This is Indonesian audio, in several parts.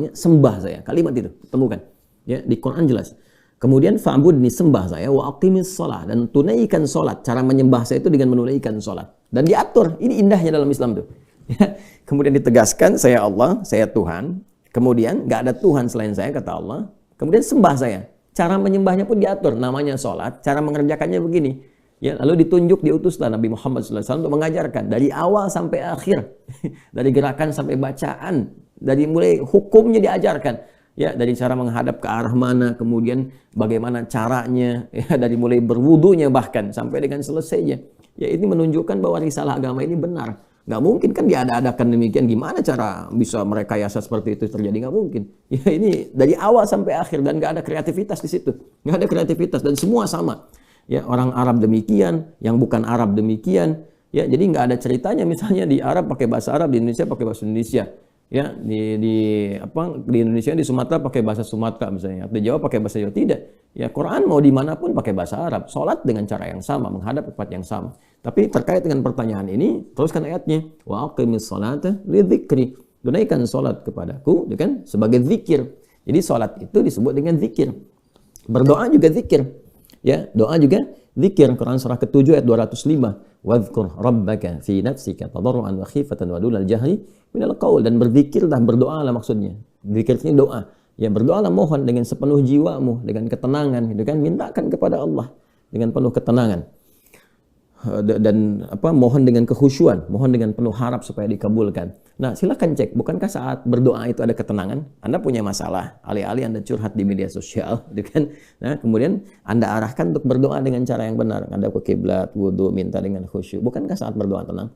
namanya sembah saya. Kalimat itu temukan ya di Quran jelas. Kemudian fa'budni, sembah saya, wa aqimis shalah, dan tunaikan salat. Cara menyembah saya itu dengan menunaikan salat. Dan diatur. Ini indahnya dalam Islam tuh. Ya. Kemudian ditegaskan saya Allah, saya Tuhan. Kemudian nggak ada Tuhan selain saya kata Allah. Kemudian sembah saya. Cara menyembahnya pun diatur. Namanya salat. Cara mengerjakannya begini. Ya, lalu ditunjuk, diutuslah Nabi Muhammad SAW untuk mengajarkan dari awal sampai akhir, dari gerakan sampai bacaan, dari mulai hukumnya diajarkan, ya, dari cara menghadap ke arah mana, kemudian bagaimana caranya, ya, dari mulai berwudunya bahkan sampai dengan selesainya. Ya, ini menunjukkan bahwa risalah agama ini benar. Nggak mungkin kan diada-adakan demikian. Gimana cara bisa merekayasa seperti itu terjadi? Nggak mungkin. Ya, ini dari awal sampai akhir dan nggak ada kreativitas di situ, nggak ada kreativitas dan semua sama. Ya, orang Arab demikian, yang bukan Arab demikian. Ya, jadi nggak ada ceritanya misalnya di Arab pakai bahasa Arab, di Indonesia pakai bahasa Indonesia. Ya, di Indonesia, di Sumatera pakai bahasa Sumatera misalnya, atau di Jawa pakai bahasa Jawa. Tidak. Ya, Quran mau dimanapun pakai bahasa Arab. Salat dengan cara yang sama, menghadap tempat yang sama. Tapi terkait dengan pertanyaan ini, teruskan ayatnya. Wa aqimis sholata lidzikri. Tunaikan salat kepadaku, kan, sebagai zikir. Jadi salat itu disebut dengan zikir. Berdoa juga zikir. Ya, doa juga zikir. Quran surah ke-7 ayat 205. Wadhkur rabbaka fi nafsika tadarruan wa khifatan wa dunal jahri minal qaul, dan berzikirlah, berdoalah maksudnya. Zikir ini doa. Ya, berdoalah, mohon dengan sepenuh jiwamu, dengan ketenangan, gitu kan, mintakan kepada Allah dengan penuh ketenangan. Dan mohon dengan kekhusyuan, mohon dengan penuh harap supaya dikabulkan. Nah, silakan cek, bukankah saat berdoa itu ada ketenangan? Anda punya masalah, alih-alih Anda curhat di media sosial, gitu kan? Nah, kemudian Anda arahkan untuk berdoa dengan cara yang benar, Anda ke kiblat, wudu, minta dengan khusyuk. Bukankah saat berdoa tenang?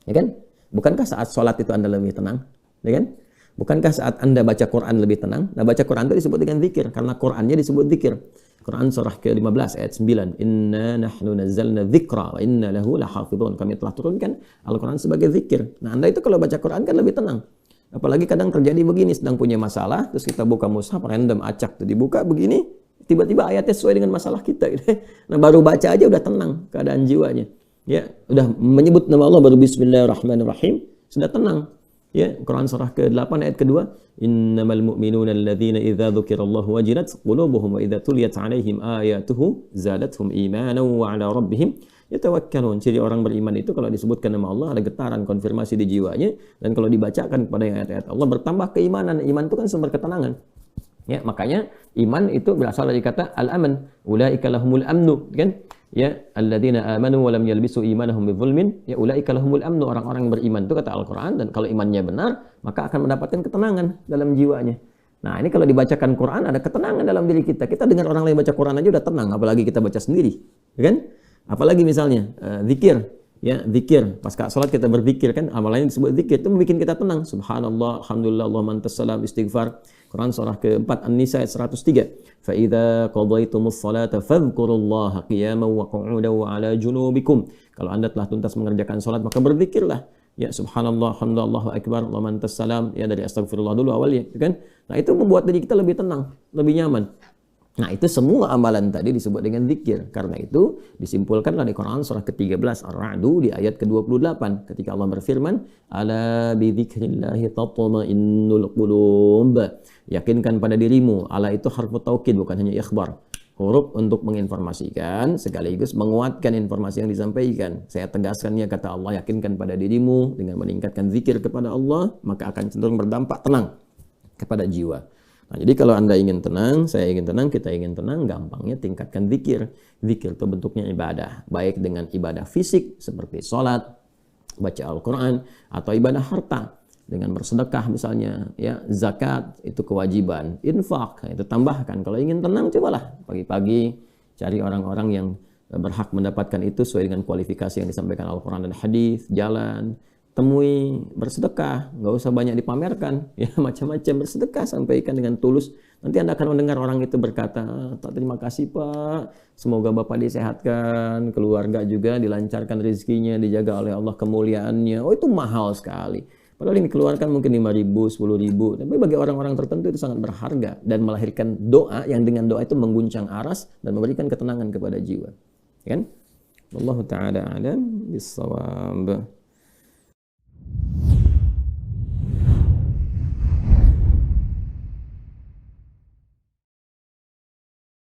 Ya kan? Bukankah saat sholat itu Anda lebih tenang? Ya kan? Bukankah saat Anda baca Quran lebih tenang? Nah, baca Quran itu disebut dengan zikir, karena Qurannya disebut zikir. Quran surah ke-15 ayat 9. Inna nahnu nazzalna dzikra wa inna lahu lahafidhun. Kami telah turunkan Al-Quran sebagai zikir. Nah, Anda itu kalau baca Quran kan lebih tenang. Apalagi kadang terjadi begini, sedang punya masalah, terus kita buka mushaf, random acak tuh dibuka begini, tiba-tiba ayatnya sesuai dengan masalah kita gitu. Nah, baru baca aja udah tenang keadaan jiwanya. Ya, udah menyebut nama Allah baru bismillahirrahmanirrahim, sudah tenang. Ya, Quran surah ke-8 ayat kedua, innamal mu'minuna alladzina idza dzukirallahu wajilat qulubuhum wa idza tuliyat 'alaihim ayatuhu zadatuhum imanan wa 'ala rabbihim yatawakkalun. Ciri orang beriman itu kalau disebutkan nama Allah ada getaran, konfirmasi di jiwanya, dan kalau dibacakan kepada ayat-ayat Allah bertambah keimanan. Iman itu kan sumber ketenangan. Ya, makanya iman itu berasal dari kata al-aman. Ulaika lahumul amnu, kan? Ya, alladzina amanu wa lam yalbisu imanahum bidzulmin, ya ulaika lahumul amnu, orang-orang yang beriman itu kata Al-Qur'an, dan kalau imannya benar, maka akan mendapatkan ketenangan dalam jiwanya. Nah, ini kalau dibacakan Quran ada ketenangan dalam diri kita. Kita dengar orang lain baca Quran aja udah tenang, apalagi kita baca sendiri, ya kan? Apalagi misalnya zikir, ya, zikir. Pas salat kita berzikir kan, amalan yang disebut zikir itu membuat kita tenang. Subhanallah, alhamdulillah, Allahumma antas salam, istighfar. Quran surah ke-4 An-Nisa ayat 103. Fa idza qadaytumus salata fadhkurullaha qiyaman wa qu'udan wa 'ala junubikum. Kalau Anda telah tuntas mengerjakan salat maka berzikirlah. Ya, subhanallah, alhamdulillah, Allahu akbar, Allahumma antas salam, ya, dari astagfirullah dulu awalnya, kan? Nah, itu membuat diri kita lebih tenang, lebih nyaman. Nah, itu semua amalan tadi disebut dengan zikir. Karena itu disimpulkanlah di Quran surah ke-13 Ar-Ra'd di ayat ke-28 ketika Allah berfirman, ala bi dzikrillahi tatma'innul qulub. Yakinkan pada dirimu. Ala itu harfu taukid, bukan hanya ikhbar. Huruf untuk menginformasikan sekaligus menguatkan informasi yang disampaikan. Saya tegaskannya, kata Allah, yakinkan pada dirimu dengan meningkatkan zikir kepada Allah, maka akan cenderung berdampak tenang kepada jiwa. Nah, jadi kalau Anda ingin tenang, saya ingin tenang, kita ingin tenang, gampangnya tingkatkan zikir. Zikir itu bentuknya ibadah, baik dengan ibadah fisik seperti sholat, baca Al-Quran, atau ibadah harta dengan bersedekah misalnya, ya, zakat itu kewajiban, infak itu tambahkan. Kalau ingin tenang, cobalah pagi-pagi cari orang-orang yang berhak mendapatkan itu sesuai dengan kualifikasi yang disampaikan Al-Quran dan hadis, jalan, temui, bersedekah, nggak usah banyak dipamerkan, ya, macam-macam bersedekah, sampaikan dengan tulus. Nanti Anda akan mendengar orang itu berkata, terima kasih Pak, semoga Bapak disehatkan, keluarga juga dilancarkan rezekinya, dijaga oleh Allah kemuliaannya. Oh, itu mahal sekali. Padahal yang dikeluarkan mungkin 5.000, 10.000, tapi bagi orang-orang tertentu itu sangat berharga dan melahirkan doa yang dengan doa itu mengguncang aras dan memberikan ketenangan kepada jiwa. Kan? Wallahu ta'ala a'lam bis-shawab.